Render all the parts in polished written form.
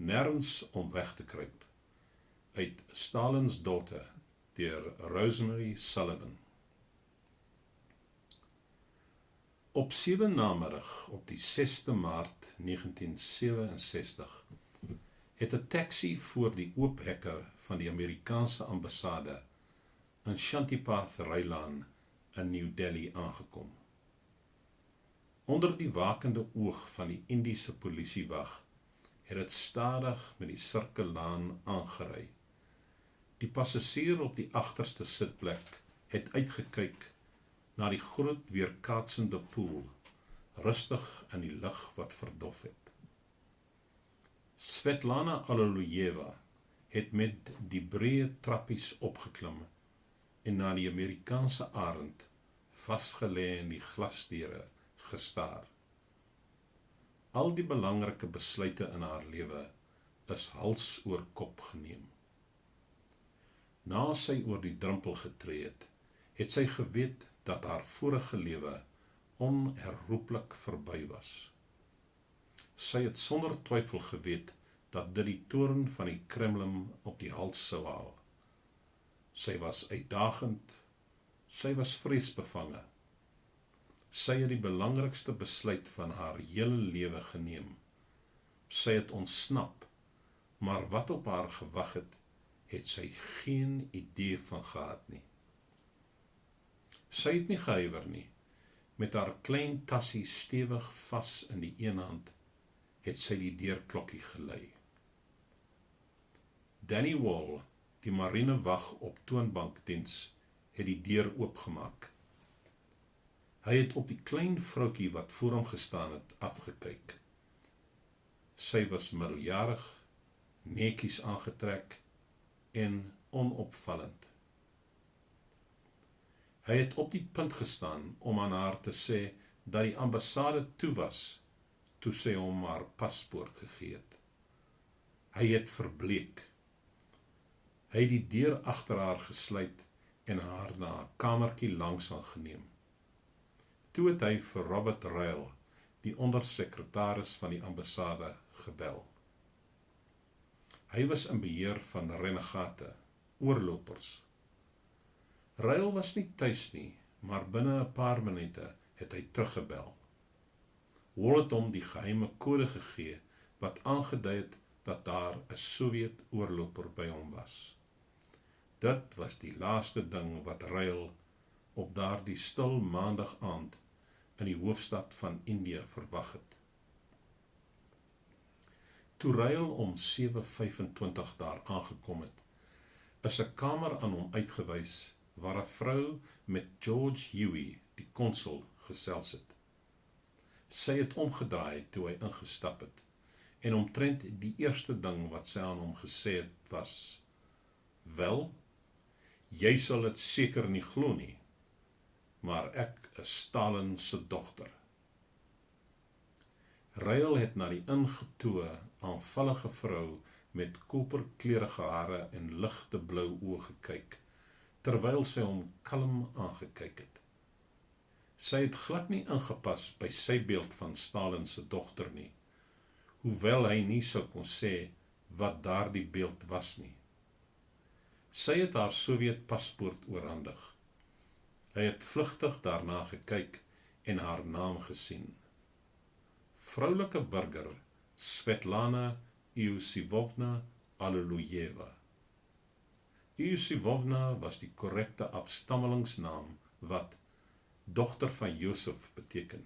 Nergens om weg te kruip, uit Stalin's Daughter, deur Rosemary Sullivan. Op 7 namiddag op die 6de Maart 1967 het 'n taxi voor die oop hekke van die Amerikaanse ambassade in Shantipath Rylaan in New Delhi aangekom. Onder die wakende oog van die Indiese polisiewag het dit stadig met die sirkellaan aangery. Die passasier op die agterste sitplek het uitgekyk na die groot weerkaatsende poel, rustig in die lug wat verdof het. Svetlana Allilujeva het met die breë trappies opgeklim en na die Amerikaanse arend vasgelê in die glasdeure gestaar. Al die belangrike besluite in haar lewe is hals oor kop geneem. Na sy oor die drempel getree het sy geweet dat haar vorige lewe onherroepelik verby was. Sy het sonder twyfel geweet dat dit die toorn van die Kremlin op die hals sou haal. Sy was uitdagend, sy was vreesbevange. Sy het die belangrikste besluit van haar hele lewe geneem. Sy het ontsnap, maar wat op haar gewag het sy geen idee van gehad nie. Sy het nie gehuiwer nie. Met haar klein tassie stewig vas in die een hand, het sy die deurklokkie gelei. Danny Wall, die marinewag op toonbankdiens, het die deur oopgemaak. Hy het op die klein vroutjie wat voor hom gestaan het, afgekyk. Sy was middeljarig, netjies aangetrek en onopvallend. Hy het op die punt gestaan om aan haar te sê dat die ambassade toe was, toe sy hom haar paspoort gegee het. Hy het verbleek. Hy het die deur agter haar gesluit en haar na 'n kamertjie langs aan geneem. Toe het hy vir Robert Ryle, die ondersekretaris van die ambassade, gebel. Hy was in beheer van renegate, oorlopers. Ryle was nie tuis nie, maar binne 'n paar minute het hy teruggebel. Wall het hom die geheime kode gegee wat aangedui het dat daar 'n Sowjet oorloper by hom was. Dit was die laaste ding wat Ryle op daardie stil maandag aand in die hoofstad van Indië verwag het. Toe Ryle om 7:25 daar aangekom het, is 'n kamer aan hom uitgewys waar 'n vrou met George Huey, die konsul, gesels het. Sy het omgedraai toe hy ingestap het, en omtrent die eerste ding wat sy aan hom gesê het was: "Wel, jy sal dit seker nie glo nie, maar ek is Stalin se dogter." Ryle het na die ingetoe, aanvallige vrou met koperkleurige hare en ligte blou oë gekyk, terwyl sy hom kalm aangekyk het. Sy het glad nie ingepas by sy beeld van Stalin se dogter nie, hoewel hy nie sou kon sê wat daardie beeld was nie. Sy het haar Sowjet paspoort oorhandig. Hy het vlugtig daarna gekyk en haar naam gesien. Vroulike burger Svetlana Iosifovna Allilujeva. Iosifovna was die korrekte afstammelingsnaam wat dogter van Josef beteken.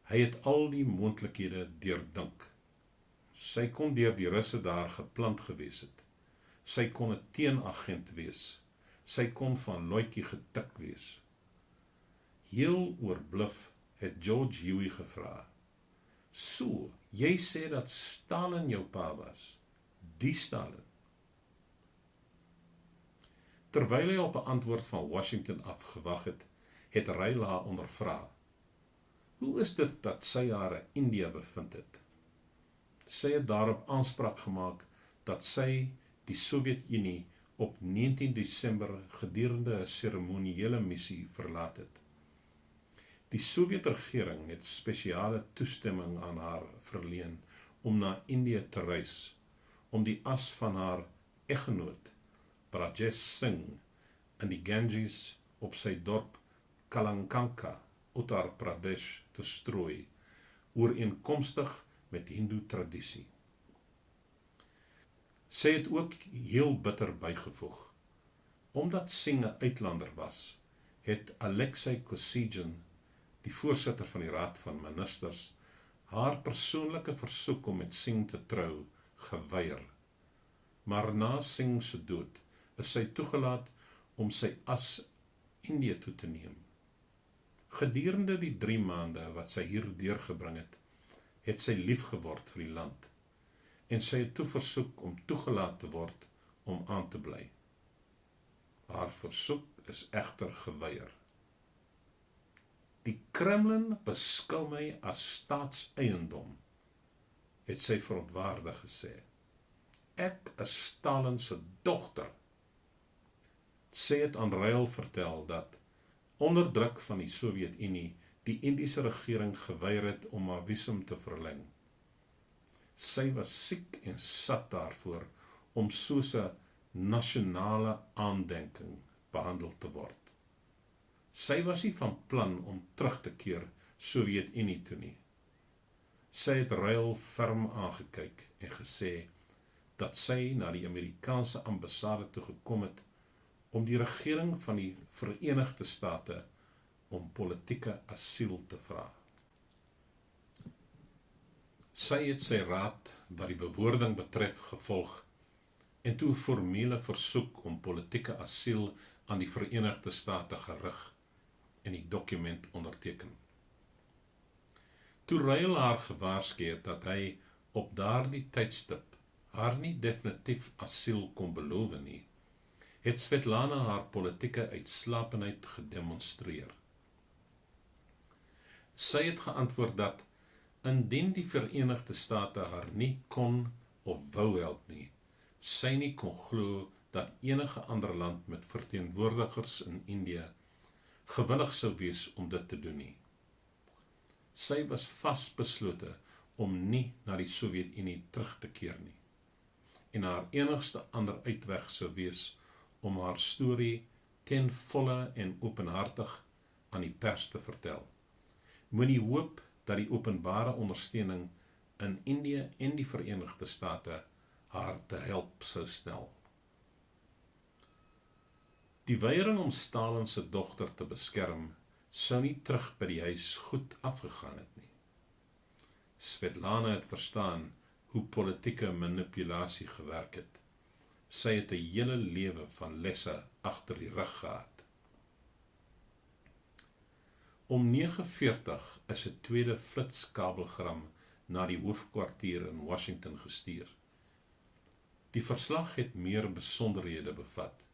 Hy het al die moontlikhede deurdink. Sy kon deur die Russe daar geplant gewees het. Sy kon 'n teenagent wees. Sy kon van luitjie getik wees. Heel oorbluf het George Huey gevra: "So, jy sê dat Stalin jou pa was? Die Stalin?" Terwyl hy op 'n antwoord van Washington afgewag het, het Ryle haar ondervra: "Hoe is dit dat sy haar in Indië bevind het?" Sy het daarop aanspraak gemaak dat sy die Sowjetunie op 19 Desember gedurende 'n seremoniële missie verlaat het. Die Sowjetregering het spesiale toestemming aan haar verleen om na Indië te reis, om die as van haar eggenoot, Brajesh Singh, in die Ganges op sy dorp Kalakanka, Uttar Pradesh, te strooi, ooreenkomstig met Hindoe tradisie. Sy het ook heel bitter bygevoeg. Omdat Singh 'n uitlander was, het Alexei Kosygin, die voorsitter van die Raad van Ministers, haar persoonlike versoek om met Singh te trou geweier. Maar na Singh se dood is sy toegelaat om sy as Indië toe te neem. Gedurende die 3 maande wat sy hier deurgebring het sy lief geword vir die land en sy het toe versoek om toegelaat te word om aan te bly. Haar versoek is egter geweier. Die Kremlin beskou my as staatseiendom, het sy verontwaardig gesê. Ek is Stalin se dogter. Sy het aan Rail vertel dat onder druk van die Sowjetunie die Indiese regering geweier het om haar visum te verleng. Sy was siek en sat daarvoor om soos 'n nasionale aandenking behandel te word. Sy was nie van plan om terug te keer Sowjetunie toe nie. Sy het Rail ferm aangekyk en gesê dat sy na die Amerikaanse ambassade toe gekom het om die regering van die Verenigde State om politieke asiel te vra. Sy het sy raad wat die bewoording betref gevolg en toe 'n formele versoek om politieke asiel aan die Verenigde State gerig en die dokument onderteken. Toe Rail haar gewaarsku het dat hy op daardie tydstip haar nie definitief asiel kon beloof nie, het Svetlana haar politieke uitslapenheid gedemonstreer. Sy het geantwoord dat, indien die Verenigde State haar nie kon of wou help nie, sy nie kon glo dat enige ander land met verteenwoordigers in Indië gewillig sou wees om dit te doen nie. Sy was vasbeslote om nie na die Sowjetunie terug te keer nie. En haar enigste ander uitweg sou wees om haar storie ten volle en openhartig aan die pers te vertel. Moenie hoop dat die openbare ondersteuning in Indië en die Verenigde State haar te help sou stel. Die weiering om Stalin se dogter te beskerm sou nie terug by die huis goed afgegaan het nie. Svetlana het verstaan hoe politieke manipulasie gewerk het. Sy het 'n hele lewe van lesse agter die rug gehad. Om 9:40 is 'n tweede flitskabelgram na die hoofkwartier in Washington gestuur. Die verslag het meer besonderhede bevat.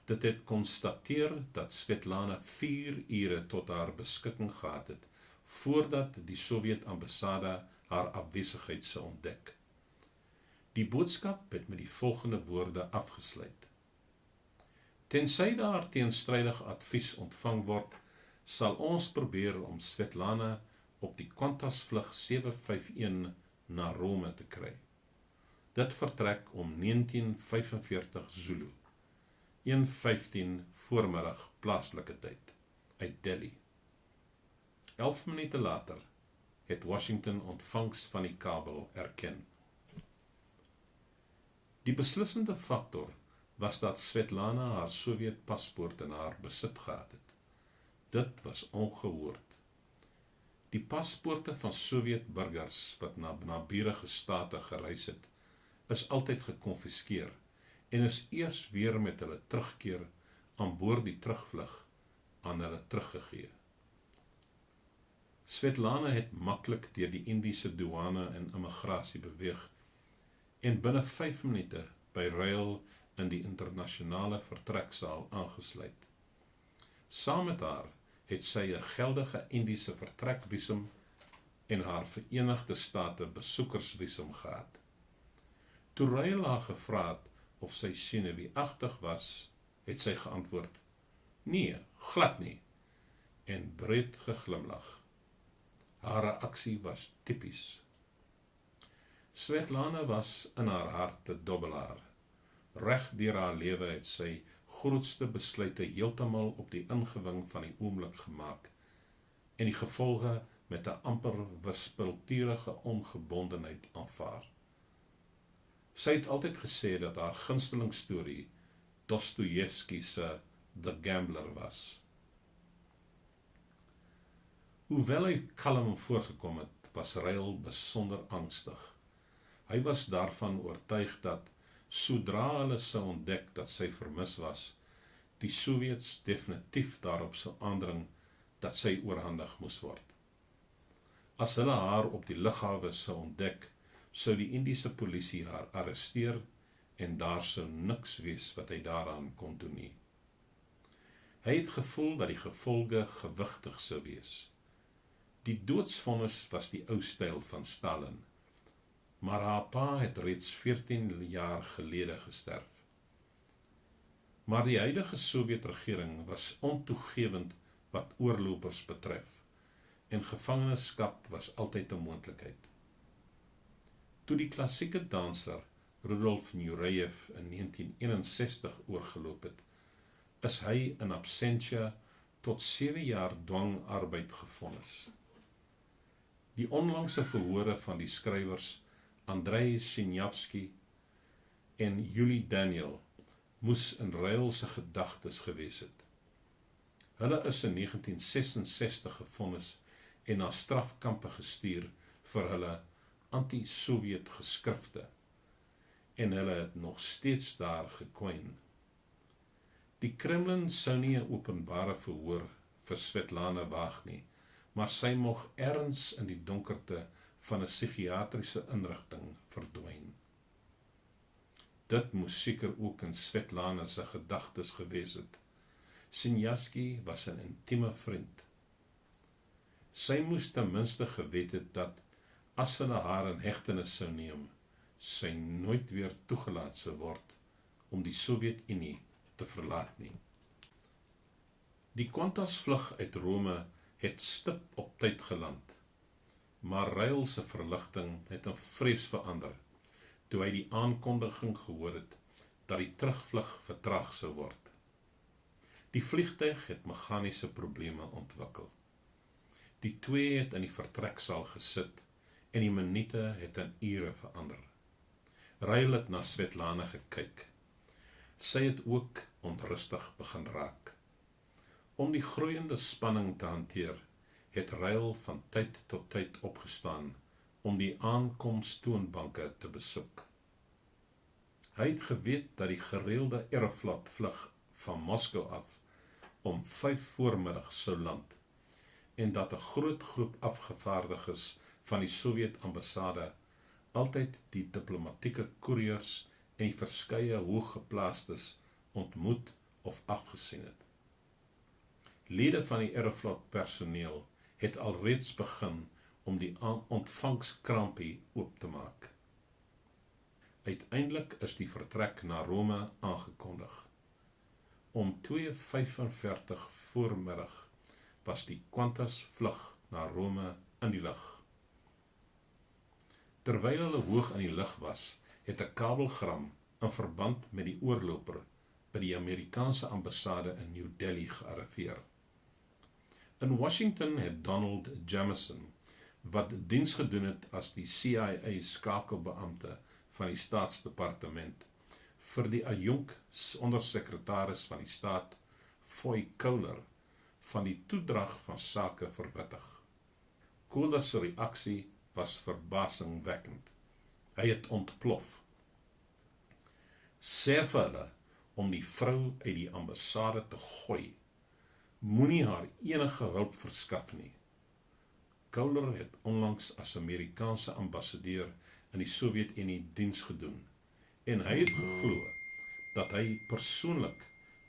Dit het konstateer dat Svetlana 4 ure tot haar beskikking gehad het, voordat die Sowjet-ambassade haar afwesigheid sou ontdek. Die boodskap het met die volgende woorde afgesluit. Tensy daar teenstrydige advies ontvang word, sal ons probeer om Svetlana op die Qantas vlug 751 na Rome te kry. Dit vertrek om 19:45 Zulu, 1:15 voormiddag plaaslike tyd, uit Delhi. 11 minute later het Washington ontvangs van die kabel erken. Die beslissende faktor was dat Svetlana haar Sowjet-paspoort in haar besit gehad het. Dit was ongehoord. Die paspoorte van Sowjet-burgers wat na naburige state gereis het, is altyd gekonfiskeer en is eers weer met hulle terugkeer aan boord die terugvlug aan hulle teruggegee. Svetlana het maklik deur die Indiese douane en immigrasie beweeg en binne 5 minute by Rail in die internasionale vertreksaal aangesluit. Saam met haar het sy 'n geldige Indiese vertrekvisum en haar Verenigde State besoekersvisum gehad. Toe Rail haar gevra het of sy senuweeagtig was, het sy geantwoord, nee, glad nie, en breed geglimlag. Haar reaksie was tipies. Svetlana was in haar hart 'n dobbelaar. Reg deur haar lewe het sy grootste besluite heeltemal op die ingewing van die oomblik gemaak en die gevolge met 'n amper wispelturige ongebondenheid aanvaar. Sy het altyd gesê dat haar gunsteling storie Dostojewski se The Gambler was. Hoewel hy kalm voorgekom het, was Ryle besonder angstig. Hy was daarvan oortuig dat, sodra hulle sou ontdek dat sy vermis was, die Sowjets definitief daarop sou aandring dat sy oorhandig moes word. As hulle haar op die lughawe sou ontdek, sou die Indiese polisie haar arresteer en daar sou niks wees wat hy daaraan kon doen nie. Hy het gevoel dat die gevolge gewigtig sou wees. Die doodsvonnis was die ou styl van Stalin, maar haar pa het reeds 14 jaar gelede gesterf. Maar die huidige Sowjetregering was ontoegewend wat oorlopers betref, en gevangenskap was altyd 'n moontlikheid. Toe die klassieke danser Rudolf Nureyev in 1961 oorgeloop het, is hy in absentia tot 7 jaar dwangarbeid gevonnis. Die onlangse verhore van die skrywers Andrei Siniavsky en Julie Daniel moes in Ryle se gedagtes gewees het. Hulle is in 1966 gevonnis en na strafkampe gestuur vir hulle anti-Sowjet geskrifte, en hulle het nog steeds daar gekwyn. Die Kremlin sou nie 'n openbare verhoor vir Svetlana waag nie, maar sy mog ergens in die donkerte van 'n psigiatriese inrigting verdwyn. Dit moes seker ook in Svetlana se gedagtes gewees het. Siniavsky was 'n intieme vriend. Sy moes ten minste geweet het dat, as hulle haar in hegtenis sou neem, sy nooit weer toegelaat sou word om die Sowjetunie te verlaat nie. Die Qantas-vlug uit Rome het stip op tyd geland, maar Ryle se verligting het in vrees verander, toe hy die aankondiging gehoor het, dat die terugvlug vertraag sou word. Die vliegtuig het meganiese probleme ontwikkel. Die twee het in die vertreksaal gesit, en die minute het in ure verander. Ryle het na Svetlana gekyk. Sy het ook onrustig begin raak. Om die groeiende spanning te hanteer, het Ryle van tyd tot tyd opgestaan om die aankomstoonbanke te besoek. Hy het geweet dat die gereelde Aeroflot vlug van Moskou af om 5 voormiddag sou land, en dat 'n groot groep afgevaardiges van die Sowjet-ambassade altyd die diplomatieke koeriers en die verskeie hooggeplaastes ontmoet of afgesien het. Lede van die Aeroflot personeel het alreeds begin om die ontvangskrampie oop te maak. Uiteindelik is die vertrek na Rome aangekondig. Om 2:45 voormiddag was die Qantas vlug na Rome in die lug. Terwyl hulle hoog in die lug was, het 'n kabelgram in verband met die oorloper by die Amerikaanse ambassade in New Delhi gearriveer. In Washington het Donald Jameson, wat diens gedoen het as die CIA skakelbeampte van die staatsdepartement, vir die adjunk ondersekretaris van die staat, Foy Kohler, van die toedrag van sake verwittig. Kohler se reaksie was verbasingwekkend. Hy het ontplof. Sê vir hulle om die vrou uit die ambassade te gooi. Moenie haar enige hulp verskaf nie. Kohler het onlangs as Amerikaanse ambassadeur in die Sowjetunie diens gedoen, en hy het geglo dat hy persoonlik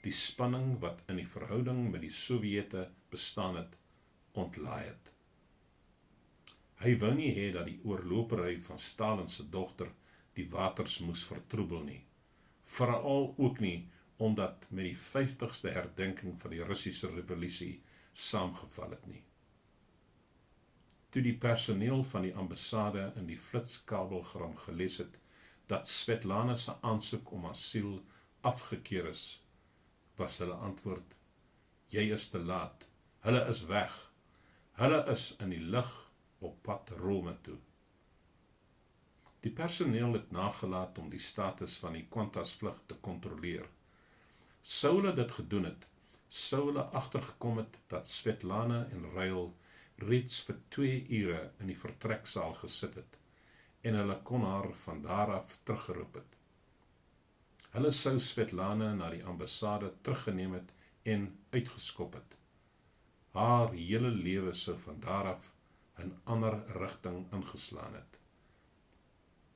die spanning wat in die verhouding met die Sowjete bestaan het, ontlaai het. Hy wou nie hê dat die oorlopery van Stalin se dogter die waters moes vertroebel nie, veral ook nie omdat met die 50ste herdenking van die Russiese revolusie saamgeval het nie. Toe die personeel van die ambassade in die flitskabelgram gelees het, dat Svetlana se aansoek om asiel afgekeur is, was hulle antwoord: jy is te laat, hulle is weg, hulle is in die lug op pad Rome toe. Die personeel het nagelaat om die status van die Qantas-vlug te kontroleer. Sou hulle dit gedoen het, sou hulle agtergekom het dat Svetlana en Ruil reeds vir 2 ure in die vertreksaal gesit het en hulle kon haar van daar af teruggeroep het. Hulle sou Svetlana na die ambassade teruggeneem het en uitgeskop het. Haar hele lewe sou van daar af 'n ander rigting ingeslaan het.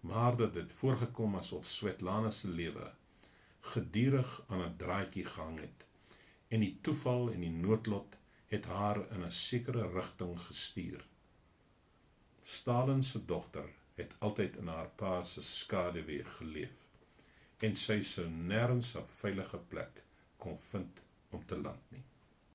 Maar dat dit voorgekom asof Svetlana se lewe gedurig aan 'n draadjie gehang het en die toeval en die noodlot het haar in 'n sekere rigting gestuur. Stalin se dogter het altyd in haar pa se skaduwee geleef en sy sou nêrens 'n veilige plek kon vind om te land.